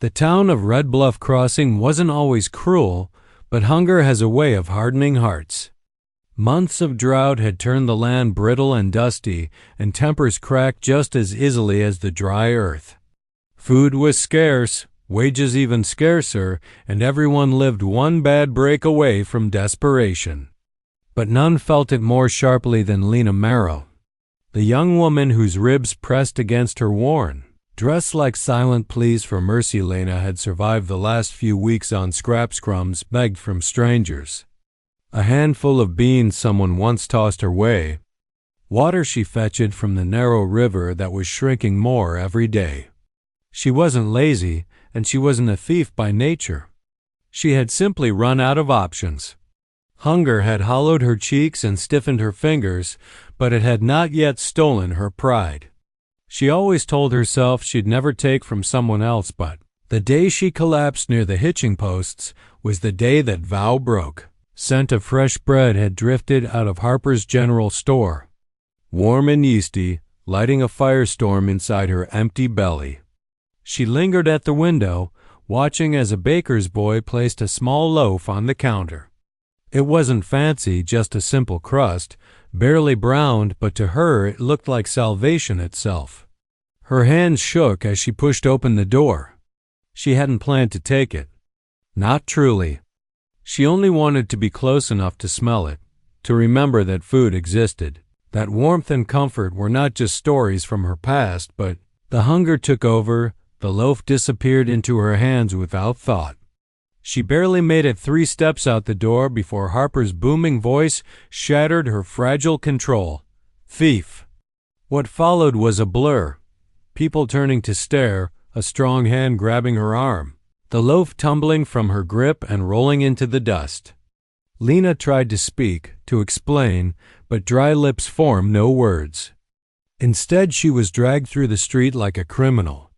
The town of Red Bluff Crossing wasn't always cruel, but hunger has a way of hardening hearts. Months of drought had turned the land brittle and dusty, and tempers cracked just as easily as the dry earth. Food was scarce, wages even scarcer, and everyone lived one bad break away from desperation. But none felt it more sharply than Lena Merrill, the young woman whose ribs pressed against her worn, dressed like silent pleas for mercy. Lena had survived the last few weeks on scraps crumbs begged from strangers. A handful of beans someone once tossed her way. Water she fetched from the narrow river that was shrinking more every day. She wasn't lazy, and she wasn't a thief by nature. She had simply run out of options. Hunger had hollowed her cheeks and stiffened her fingers, but it had not yet stolen her pride. She always told herself she'd never take from someone else, but the day she collapsed near the hitching posts was the day that vow broke. Scent of fresh bread had drifted out of Harper's General Store, warm and yeasty, lighting a firestorm inside her empty belly. She lingered at the window, watching as a baker's boy placed a small loaf on the counter. It wasn't fancy, just a simple crust, barely browned, but to her it looked like salvation itself. Her hands shook as she pushed open the door. She hadn't planned to take it. Not truly. She only wanted to be close enough to smell it, to remember that food existed, that warmth and comfort were not just stories from her past, but the hunger took over. The loaf disappeared into her hands without thought. She barely made it 3 steps out the door before Harper's booming voice shattered her fragile control. Thief! What followed was a blur. People turning to stare, a strong hand grabbing her arm, the loaf tumbling from her grip and rolling into the dust. Lena tried to speak, to explain, but dry lips formed no words. Instead, she was dragged through the street like a criminal,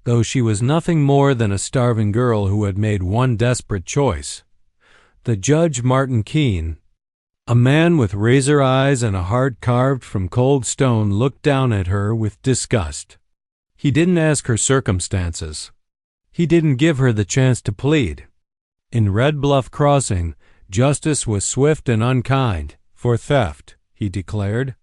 though she was nothing more than a starving girl who had made one desperate choice. The judge, Martin Keene, a man with razor eyes and a heart carved from cold stone, looked down at her with disgust. He didn't ask her circumstances. He didn't give her the chance to plead. In Red Bluff Crossing, justice was swift and unkind. For theft, he declared,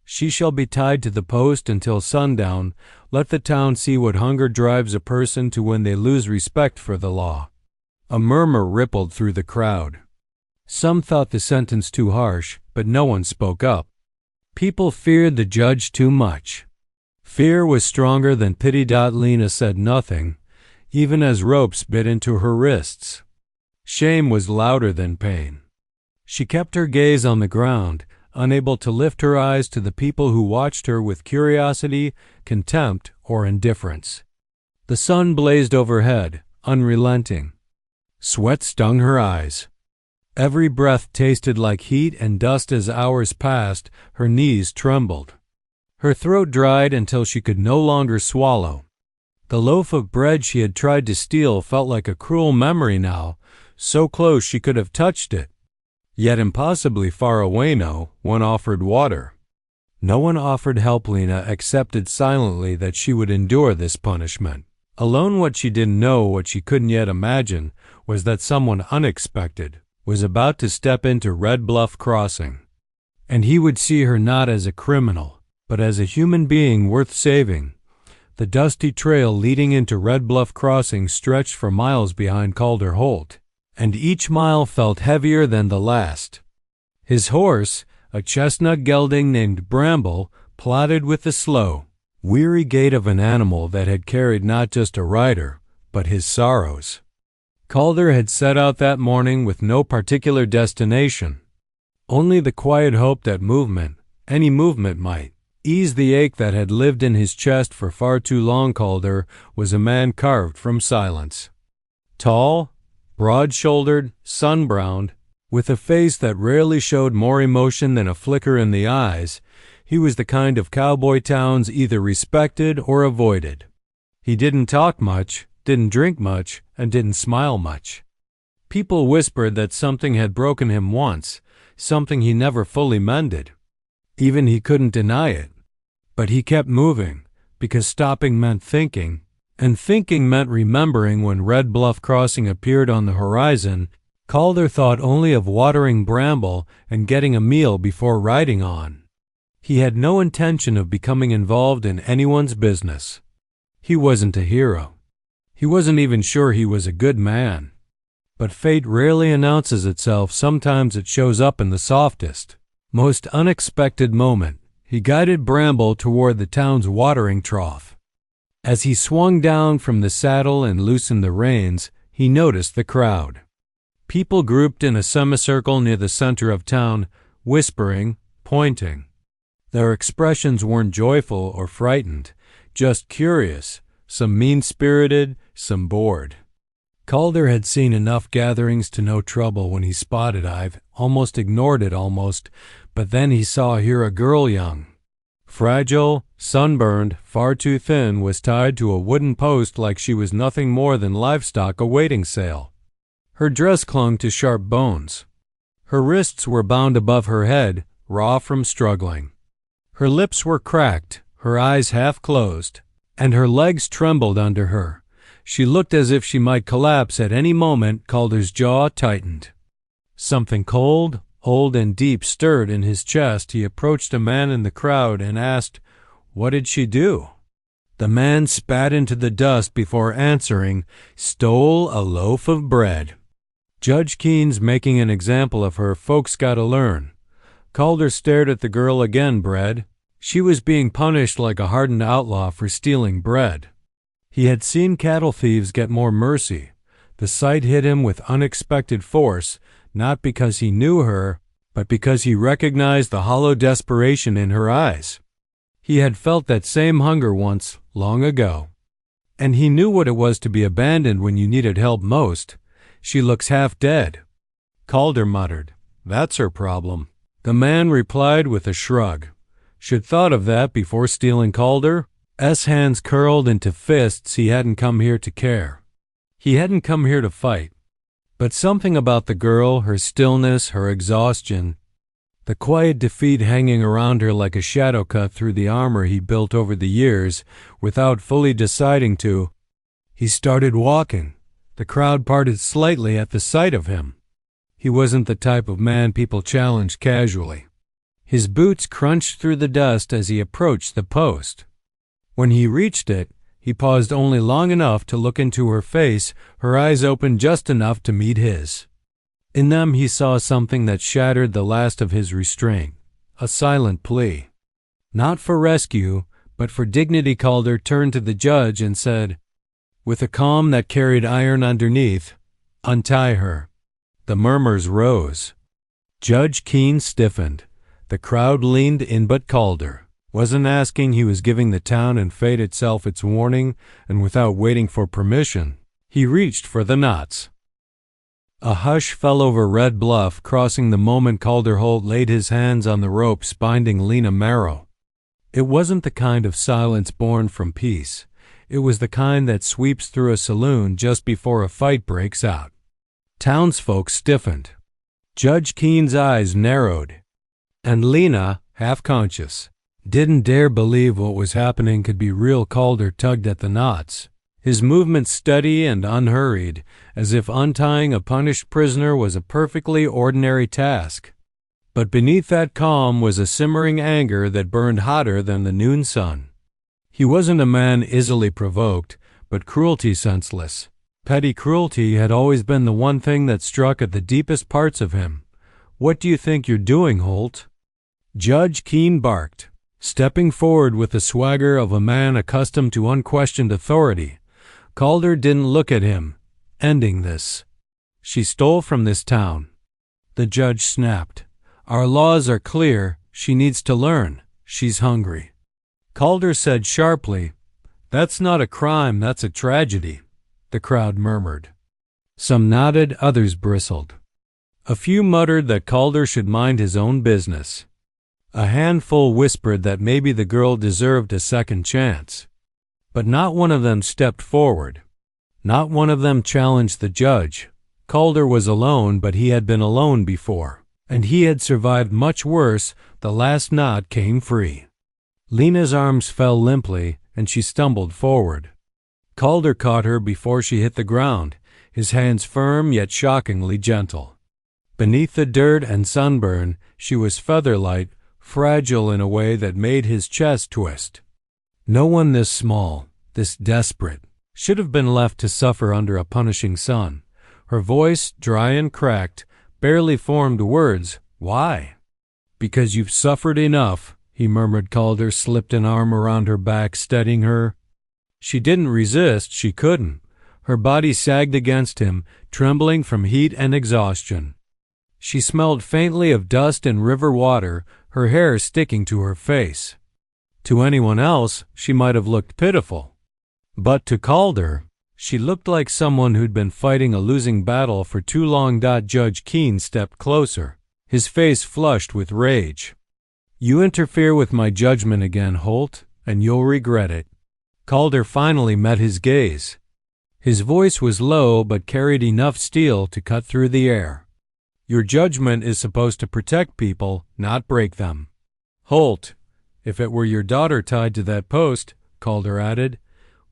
she shall be tied to the post until sundown. Let the town see what hunger drives a person to when they lose respect for the law. A murmur rippled through the crowd. Some thought the sentence too harsh, but no one spoke up. People feared the judge too much. Fear was stronger than pity. Lena said nothing, even as ropes bit into her wrists. Shame was louder than pain. She kept her gaze on the ground, unable to lift her eyes to the people who watched her with curiosity, contempt, or indifference. The sun blazed overhead, unrelenting. Sweat stung her eyes. Every breath tasted like heat and dust. As hours passed, her knees trembled. Her throat dried until she could no longer swallow. The loaf of bread she had tried to steal felt like a cruel memory now, so close she could have touched it. Yet impossibly far away. No one offered water. No one offered help. Lena accepted silently that she would endure this punishment. Alone, what she didn't know, what she couldn't yet imagine, was that someone unexpected was about to step into Red Bluff Crossing. And he would see her not as a criminal, but as a human being worth saving. The dusty trail leading into Red Bluff Crossing stretched for miles behind Calder Holt, and each mile felt heavier than the last. His horse, a chestnut gelding named Bramble, plodded with the slow, weary gait of an animal that had carried not just a rider, but his sorrows. Calder had set out that morning with no particular destination, only the quiet hope that movement, any movement, might ease the ache that had lived in his chest for far too long. Calder was a man carved from silence. Tall, broad-shouldered, sun-browned, with a face that rarely showed more emotion than a flicker in the eyes, he was the kind of cowboy towns either respected or avoided. He didn't talk much, didn't drink much, and didn't smile much. People whispered that something had broken him once, something he never fully mended. Even he couldn't deny it. But he kept moving, because stopping meant thinking, And thinking meant remembering. When Red Bluff Crossing appeared on the horizon, Calder thought only of watering bramble and getting a meal before riding on. He had no intention of becoming involved in anyone's business. He wasn't a hero. He wasn't even sure he was a good man. But fate rarely announces itself. Sometimes it shows up in the softest, most unexpected moment. He guided Bramble toward the town's watering trough. As he swung down from the saddle and loosened the reins, he noticed the crowd. People grouped in a semicircle near the center of town, whispering, pointing. Their expressions weren't joyful or frightened, just curious, some mean-spirited, some bored. Calder had seen enough gatherings to know trouble when he spotted Ive, almost ignored it but then he saw here a girl young. Fragile, sunburned, far too thin, was tied to a wooden post like she was nothing more than livestock awaiting sale. Her dress clung to sharp bones. Her wrists were bound above her head, raw from struggling. Her lips were cracked, her eyes half closed, and her legs trembled under her. She looked as if she might collapse at any moment. Calder's jaw tightened. Something cold, old, and deep stirred in his chest. He approached a man in the crowd and asked, "What did she do?" The man spat into the dust before answering, "Stole a loaf of bread." Judge Keen's making an example of her. Folks gotta learn. Calder stared at the girl again. Bread? She was being punished like a hardened outlaw for stealing bread. He had seen cattle thieves get more mercy. The sight hit him with unexpected force, not because he knew her, but because he recognized the hollow desperation in her eyes. He had felt that same hunger once, long ago. And he knew what it was to be abandoned when you needed help most. "She looks half dead." Calder muttered, "That's her problem." The man replied with a shrug. Should thought of that before stealing. Calder's hands curled into fists. He hadn't come here to care. He hadn't come here to fight. But something about the girl, her stillness, her exhaustion, the quiet defeat hanging around her like a shadow cut through the armor he built over the years without fully deciding to. He started walking. The crowd parted slightly at the sight of him. He wasn't the type of man people challenged casually. His boots crunched through the dust as he approached the post. When he reached it, he paused only long enough to look into her face, her eyes open just enough to meet his. In them he saw something that shattered the last of his restraint, a silent plea. Not for rescue, but for dignity. Calder turned to the judge and said, with a calm that carried iron underneath, "Untie her." The murmurs rose. Judge Keen stiffened. The crowd leaned in, but Calder wasn't asking. He was giving the town and fate itself its warning, and without waiting for permission, he reached for the knots. A hush fell over Red Bluff Crossing the moment Calder Holt laid his hands on the ropes binding Lena Merrill. It wasn't the kind of silence born from peace. It was the kind that sweeps through a saloon just before a fight breaks out. Townsfolk stiffened. Judge Keen's eyes narrowed. And Lena, half-conscious, didn't dare believe what was happening could be real. Calder tugged at the knots, his movements steady and unhurried, as if untying a punished prisoner was a perfectly ordinary task. But beneath that calm was a simmering anger that burned hotter than the noon sun. He wasn't a man easily provoked, but cruelty senseless. Petty cruelty had always been the one thing that struck at the deepest parts of him. "What do you think you're doing, Holt?" Judge Keen barked, stepping forward with the swagger of a man accustomed to unquestioned authority. Calder didn't look at him. "Ending this. She stole from this town." The judge snapped. "Our laws are clear. She needs to learn. She's hungry." Calder said sharply, "That's not a crime, that's a tragedy." The crowd murmured. Some nodded, others bristled. A few muttered that Calder should mind his own business. A handful whispered that maybe the girl deserved a second chance. But not one of them stepped forward. Not one of them challenged the judge. Calder was alone, but he had been alone before, and he had survived much worse. The last knot came free. Lena's arms fell limply, and she stumbled forward. Calder caught her before she hit the ground, his hands firm yet shockingly gentle. Beneath the dirt and sunburn, she was feather-light, fragile in a way that made his chest twist. No one this small, this desperate, should have been left to suffer under a punishing sun. Her voice, dry and cracked, barely formed words. Why? Because you've suffered enough, he murmured. Calder slipped an arm around her back, steadying her. She didn't resist, she couldn't. Her body sagged against him, trembling from heat and exhaustion. She smelled faintly of dust and river water, her hair sticking to her face. To anyone else, she might have looked pitiful. But to Calder, she looked like someone who'd been fighting a losing battle for too long. Judge Keene stepped closer, his face flushed with rage. You interfere with my judgment again, Holt, and you'll regret it. Calder finally met his gaze. His voice was low but carried enough steel to cut through the air. Your judgment is supposed to protect people, not break them. Holt, if it were your daughter tied to that post, Calder added,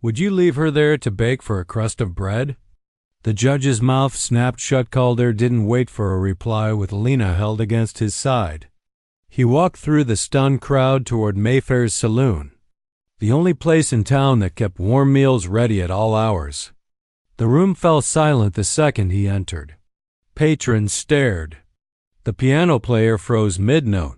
would you leave her there to bake for a crust of bread? The judge's mouth snapped shut. Calder didn't wait for a reply with Lena held against his side. He walked through the stunned crowd toward Mayfair's saloon, the only place in town that kept warm meals ready at all hours. The room fell silent the second he entered. Patrons stared. The piano player froze mid-note.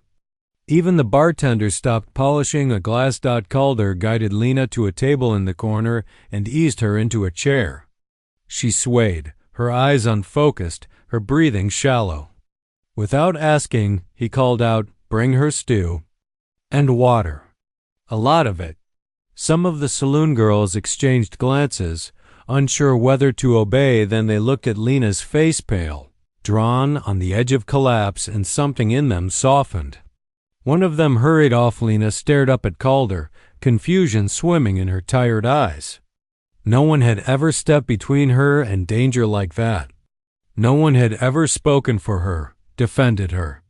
Even the bartender stopped polishing a glass. Calder guided Lena to a table in the corner and eased her into a chair. She swayed, her eyes unfocused, her breathing shallow. Without asking, he called out, "Bring her stew." And water. A lot of it. Some of the saloon girls exchanged glances, unsure whether to obey. Then they looked at Lena's face, pale, drawn on the edge of collapse, and something in them softened. One of them hurried off. Lena stared up at Calder, confusion swimming in her tired eyes. No one had ever stepped between her and danger like that. No one had ever spoken for her, defended her,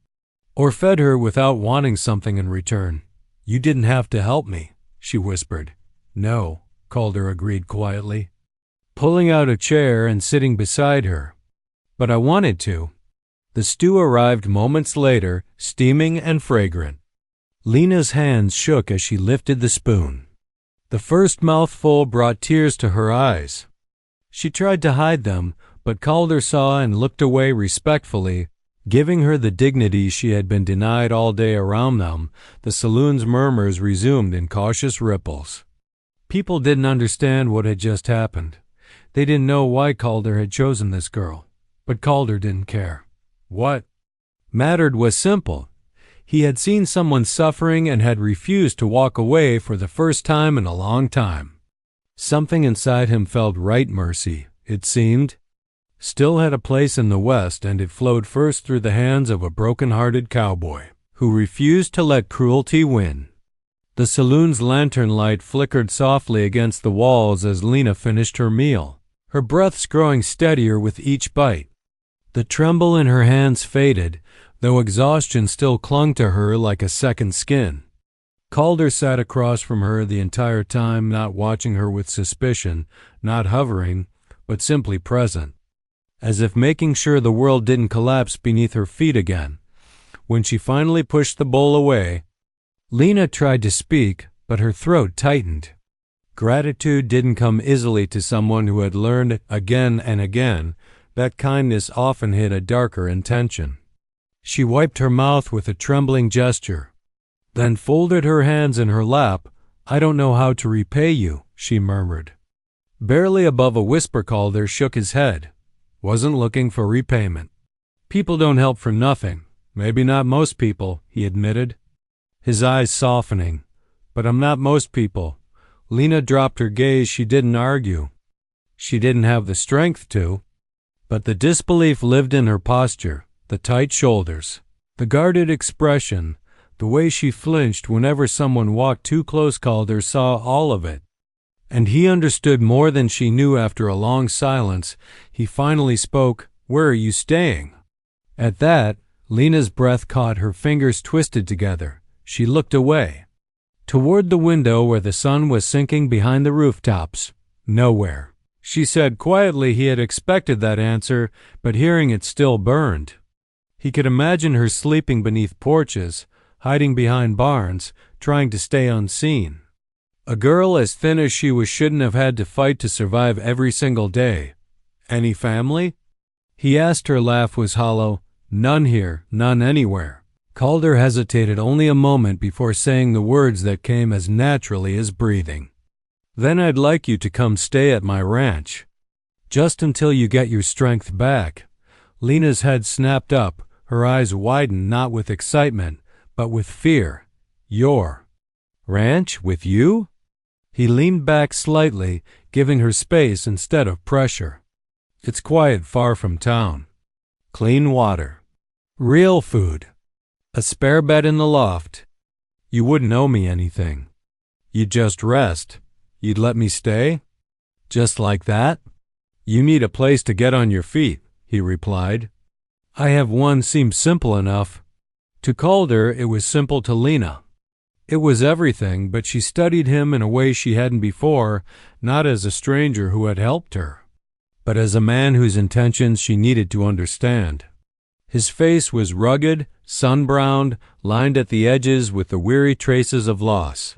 or fed her without wanting something in return. You didn't have to help me, she whispered. No, Calder agreed quietly, pulling out a chair and sitting beside her. But I wanted to. The stew arrived moments later, steaming and fragrant. Lena's hands shook as she lifted the spoon. The first mouthful brought tears to her eyes. She tried to hide them, but Calder saw and looked away respectfully, giving her the dignity she had been denied all day. Around them, the saloon's murmurs resumed in cautious ripples. People didn't understand what had just happened. They didn't know why Calder had chosen this girl. But Calder didn't care. What mattered was simple. He had seen someone suffering and had refused to walk away for the first time in a long time. Something inside him felt right. Mercy, it seemed, still had a place in the West, and it flowed first through the hands of a broken-hearted cowboy who refused to let cruelty win. The saloon's lantern light flickered softly against the walls as Lena finished her meal, her breaths growing steadier with each bite. The tremble in her hands faded, though exhaustion still clung to her like a second skin. Calder sat across from her the entire time, not watching her with suspicion, not hovering, but simply present, as if making sure the world didn't collapse beneath her feet again. When she finally pushed the bowl away, Lena tried to speak, but her throat tightened. Gratitude didn't come easily to someone who had learned again and again that kindness often hid a darker intention. She wiped her mouth with a trembling gesture, then folded her hands in her lap. I don't know how to repay you, she murmured. Barely above a whisper. Calder shook his head. Wasn't looking for repayment. People don't help for nothing. Maybe not most people, he admitted, his eyes softening. But I'm not most people. Lena dropped her gaze. She didn't argue. She didn't have the strength to. But the disbelief lived in her posture, the tight shoulders, the guarded expression, the way she flinched whenever someone walked too close. Calder saw all of it, and he understood more than she knew. After a long silence, he finally spoke. Where are you staying? At that, Lena's breath caught, her fingers twisted together. She looked away, toward the window where the sun was sinking behind the rooftops. Nowhere. She said quietly he had expected that answer, but hearing it still burned. He could imagine her sleeping beneath porches, hiding behind barns, trying to stay unseen. A girl as thin as she was shouldn't have had to fight to survive every single day. Any family? He asked. Her laugh was hollow. None here, none anywhere. Calder hesitated only a moment before saying the words that came as naturally as breathing. Then I'd like you to come stay at my ranch. Just until you get your strength back. Lena's head snapped up, her eyes widened not with excitement, but with fear. Your ranch with you? He leaned back slightly, giving her space instead of pressure. It's quiet far from town. Clean water. Real food. A spare bed in the loft. You wouldn't owe me anything. You'd just rest. You'd let me stay? Just like that? You need a place to get on your feet, he replied. I have one seemed simple enough. To Calder, it was simple to Lena. It was everything, but she studied him in a way she hadn't before, not as a stranger who had helped her, but as a man whose intentions she needed to understand. His face was rugged, sun-browned, lined at the edges with the weary traces of loss.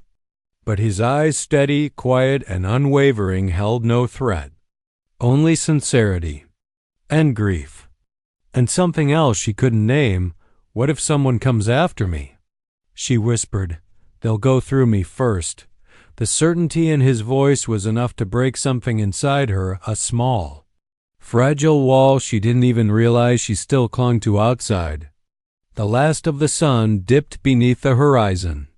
But his eyes, steady, quiet, and unwavering, held no threat. Only sincerity. And grief. And something else she couldn't name. What if someone comes after me? She whispered, They'll go through me first. The certainty in his voice was enough to break something inside her, a small, fragile wall she didn't even realize she still clung to outside. The last of the sun dipped beneath the horizon.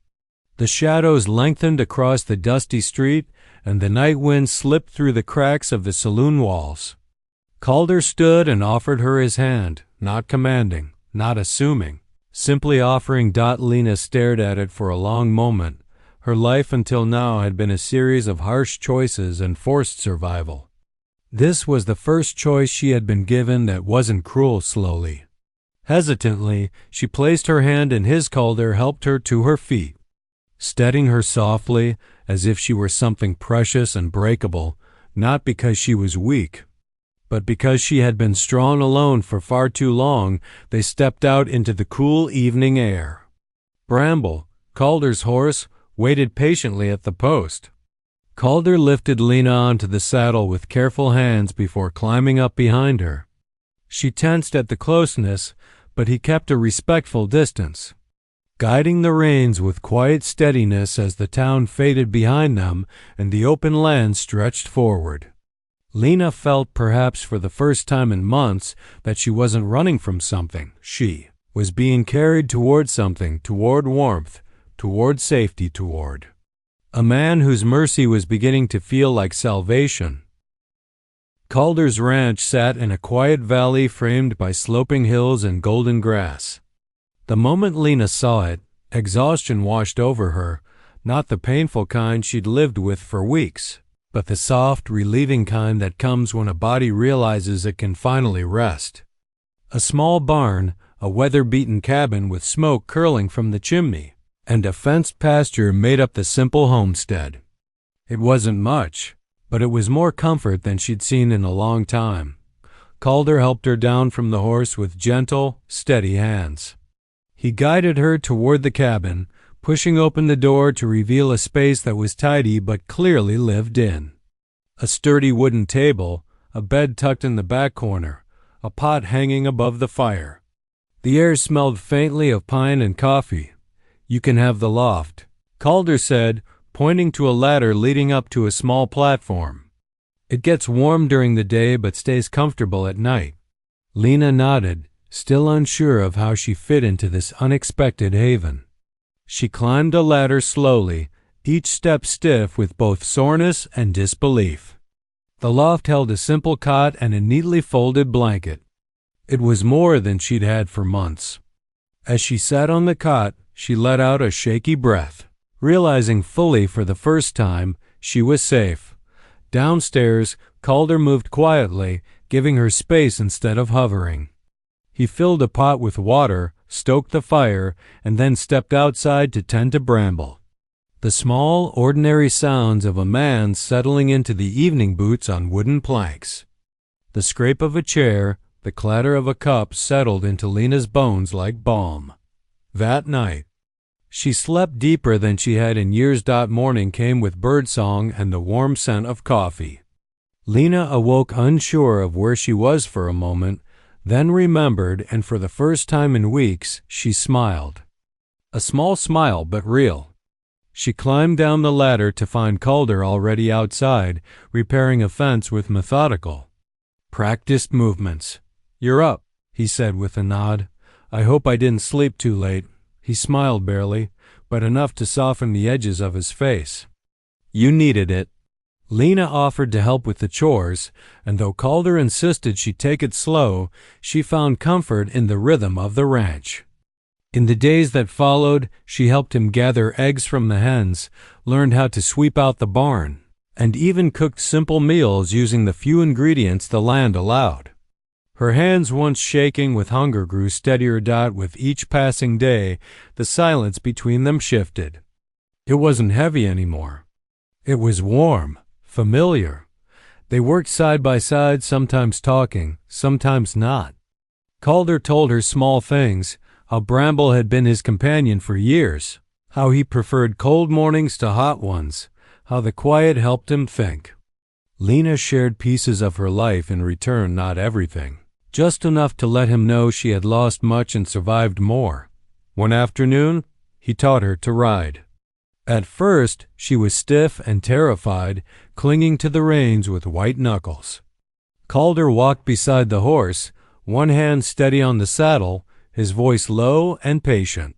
The shadows lengthened across the dusty street, and the night wind slipped through the cracks of the saloon walls. Calder stood and offered her his hand, not commanding, not assuming, simply offering. Lena stared at it for a long moment. Her life until now had been a series of harsh choices and forced survival. This was the first choice she had been given that wasn't cruel. Slowly, hesitantly, she placed her hand in his. Calder helped her to her feet, steadying her softly, as if she were something precious and breakable, not because she was weak, but because she had been strong alone for far too long. They stepped out into the cool evening air. Bramble, Calder's horse, waited patiently at the post. Calder lifted Lena onto the saddle with careful hands before climbing up behind her. She tensed at the closeness, but he kept a respectful distance, guiding the reins with quiet steadiness as the town faded behind them and the open land stretched forward. Lena felt, perhaps for the first time in months, that she wasn't running from something. She was being carried toward something, toward warmth, toward safety, toward a man whose mercy was beginning to feel like salvation. Calder's ranch sat in a quiet valley framed by sloping hills and golden grass. The moment Lena saw it, exhaustion washed over her, not the painful kind she'd lived with for weeks, but the soft, relieving kind that comes when a body realizes it can finally rest. A small barn, a weather-beaten cabin with smoke curling from the chimney, and a fenced pasture made up the simple homestead. It wasn't much, but it was more comfort than she'd seen in a long time. Calder helped her down from the horse with gentle, steady hands. He guided her toward the cabin, pushing open the door to reveal a space that was tidy but clearly lived in. A sturdy wooden table, a bed tucked in the back corner, a pot hanging above the fire. The air smelled faintly of pine and coffee. You can have the loft, Calder said, pointing to a ladder leading up to a small platform. It gets warm during the day but stays comfortable at night. Lena nodded, still unsure of how she fit into this unexpected haven. She climbed a ladder slowly, each step stiff with both soreness and disbelief. The loft held a simple cot and a neatly folded blanket. It was more than she'd had for months. As she sat on the cot, she let out a shaky breath, realizing fully for the first time she was safe. Downstairs, Calder moved quietly, giving her space instead of hovering. He filled a pot with water, stoked the fire, and then stepped outside to tend to Bramble. The small, ordinary sounds of a man settling into the evening boots on wooden planks. The scrape of a chair, the clatter of a cup settled into Lena's bones like balm. That night, she slept deeper than she had in years. Morning came with birdsong and the warm scent of coffee. Lena awoke unsure of where she was for a moment, then remembered, and for the first time in weeks, she smiled. A small smile, but real. She climbed down the ladder to find Calder already outside, repairing a fence with methodical, practiced movements. "You're up," he said with a nod. "I hope I didn't sleep too late." He smiled barely, but enough to soften the edges of his face. "You needed it." Lena offered to help with the chores, and though Calder insisted she take it slow, she found comfort in the rhythm of the ranch. In the days that followed, she helped him gather eggs from the hens, learned how to sweep out the barn, and even cooked simple meals using the few ingredients the land allowed. Her hands, once shaking with hunger, grew steadier. With each passing day, the silence between them shifted. It wasn't heavy anymore. It was warm, familiar. They worked side by side, sometimes talking, sometimes not. Calder told her small things, how Bramble had been his companion for years, how he preferred cold mornings to hot ones, how the quiet helped him think. Lena shared pieces of her life in return, not everything, just enough to let him know she had lost much and survived more. One afternoon, he taught her to ride. At first, she was stiff and terrified, clinging to the reins with white knuckles. Calder walked beside the horse, one hand steady on the saddle, his voice low and patient.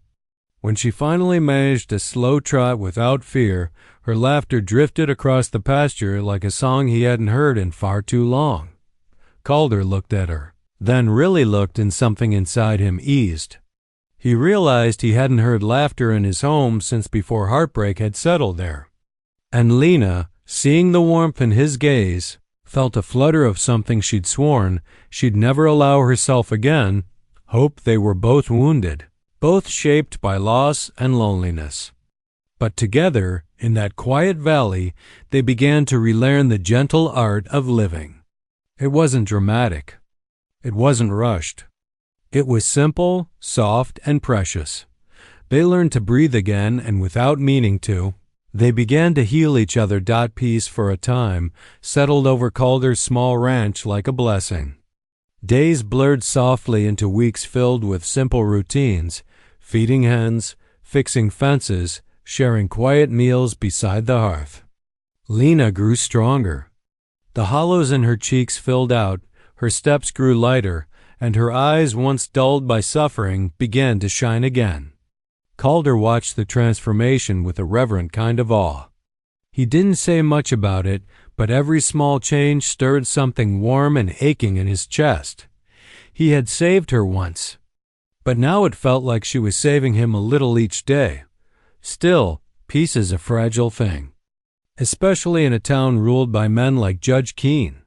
When she finally managed a slow trot without fear, her laughter drifted across the pasture like a song he hadn't heard in far too long. Calder looked at her, then really looked, and something inside him eased. He realized he hadn't heard laughter in his home since before heartbreak had settled there. And Lena, seeing the warmth in his gaze, felt a flutter of something she'd sworn she'd never allow herself again. Hope. They were both wounded, both shaped by loss and loneliness. But together, in that quiet valley, they began to relearn the gentle art of living. It wasn't dramatic. It wasn't rushed. It was simple, soft, and precious. They learned to breathe again, and without meaning to, they began to heal each other. Peace for a time settled over Calder's small ranch like a blessing. Days blurred softly into weeks filled with simple routines, feeding hens, fixing fences, sharing quiet meals beside the hearth. Lena grew stronger. The hollows in her cheeks filled out, her steps grew lighter, and her eyes, once dulled by suffering, began to shine again. Calder watched the transformation with a reverent kind of awe. He didn't say much about it, but every small change stirred something warm and aching in his chest. He had saved her once, but now it felt like she was saving him a little each day. Still, peace is a fragile thing, especially in a town ruled by men like Judge Keene.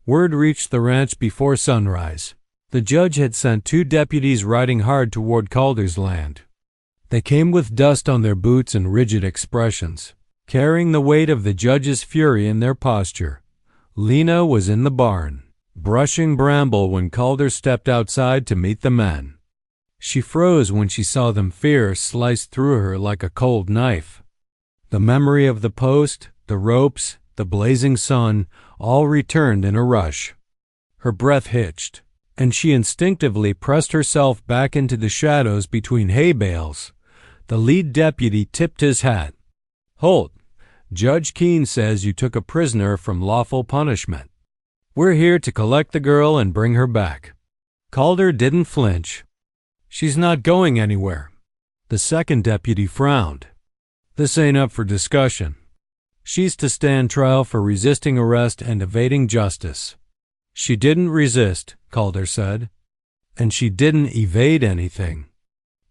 Word reached the ranch before sunrise. The judge had sent 2 deputies riding hard toward Calder's land. They came with dust on their boots and rigid expressions, carrying the weight of the judge's fury in their posture. Lena was in the barn, brushing Bramble when Calder stepped outside to meet the men. She froze when she saw them, fear sliced through her like a cold knife. The memory of the post, the ropes, the blazing sun, all returned in a rush. Her breath hitched, and she instinctively pressed herself back into the shadows between hay bales. The lead deputy tipped his hat. "Holt, Judge Keene says you took a prisoner from lawful punishment. We're here to collect the girl and bring her back." Calder didn't flinch. "She's not going anywhere." The second deputy frowned. "This ain't up for discussion. She's to stand trial for resisting arrest and evading justice." "She didn't resist," Calder said, "and she didn't evade anything.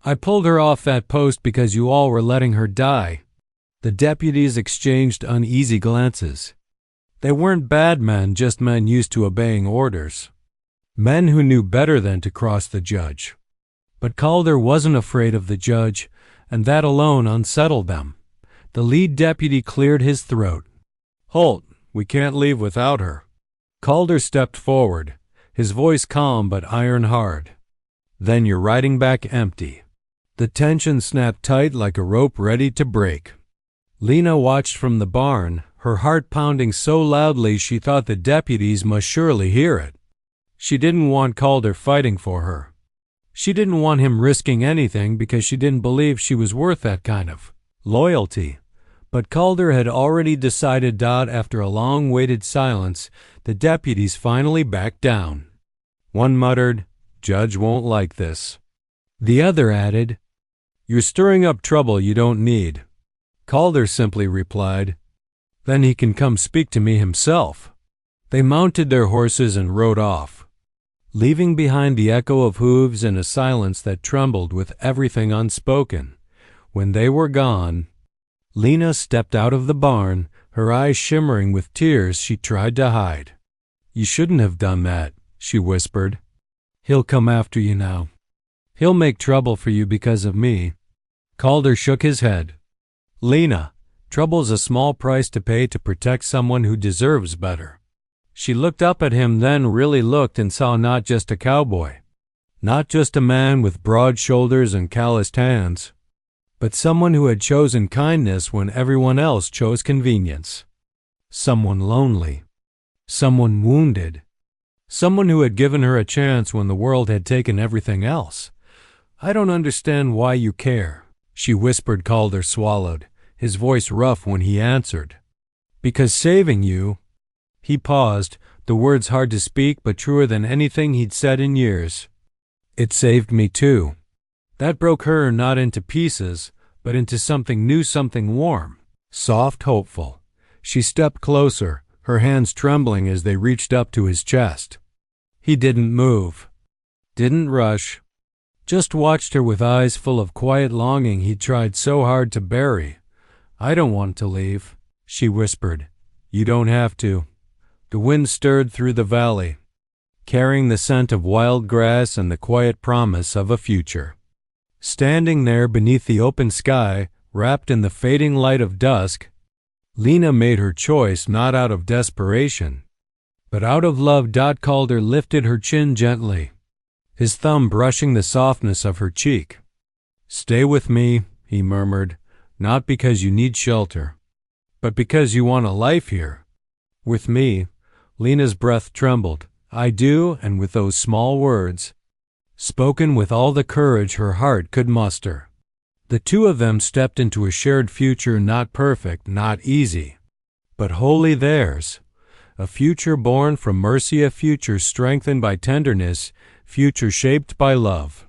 I pulled her off that post because you all were letting her die." The deputies exchanged uneasy glances. They weren't bad men, just men used to obeying orders. Men who knew better than to cross the judge. But Calder wasn't afraid of the judge, and that alone unsettled them. The lead deputy cleared his throat. "Halt, we can't leave without her." Calder stepped forward, his voice calm but iron hard. "Then you're riding back empty." The tension snapped tight like a rope ready to break. Lena watched from the barn, her heart pounding so loudly she thought the deputies must surely hear it. She didn't want Calder fighting for her. She didn't want him risking anything because she didn't believe she was worth that kind of loyalty. But Calder had already decided. After a long-waited silence, the deputies finally backed down. One muttered, "Judge won't like this." The other added, "You're stirring up trouble you don't need." Calder simply replied, "Then he can come speak to me himself." They mounted their horses and rode off, leaving behind the echo of hooves and a silence that trembled with everything unspoken. When they were gone, Lena stepped out of the barn, her eyes shimmering with tears she tried to hide. "You shouldn't have done that," she whispered. "He'll come after you now. He'll make trouble for you because of me." Calder shook his head. "Lena, trouble's a small price to pay to protect someone who deserves better." She looked up at him, then really looked and saw not just a cowboy, not just a man with broad shoulders and calloused hands, but someone who had chosen kindness when everyone else chose convenience. Someone lonely, someone wounded, someone who had given her a chance when the world had taken everything else. "I don't understand why you care," she whispered. Calder swallowed, his voice rough when he answered. "Because saving you—" He paused, the words hard to speak but truer than anything he'd said in years. "It saved me too." That broke her not into pieces, but into something new, something warm, soft, hopeful. She stepped closer, her hands trembling as they reached up to his chest. He didn't move, didn't rush, just watched her with eyes full of quiet longing he'd tried so hard to bury. "I don't want to leave," she whispered. "You don't have to." The wind stirred through the valley, carrying the scent of wild grass and the quiet promise of a future. Standing there beneath the open sky, wrapped in the fading light of dusk, Lena made her choice not out of desperation, but out of love. Calder lifted her chin gently, his thumb brushing the softness of her cheek. "Stay with me," he murmured, "not because you need shelter, but because you want a life here." "With me?" Lena's breath trembled. "I do," and with those small words, spoken with all the courage her heart could muster, the two of them stepped into a shared future, not perfect, not easy, but wholly theirs. A future born from mercy, a future strengthened by tenderness, future shaped by love.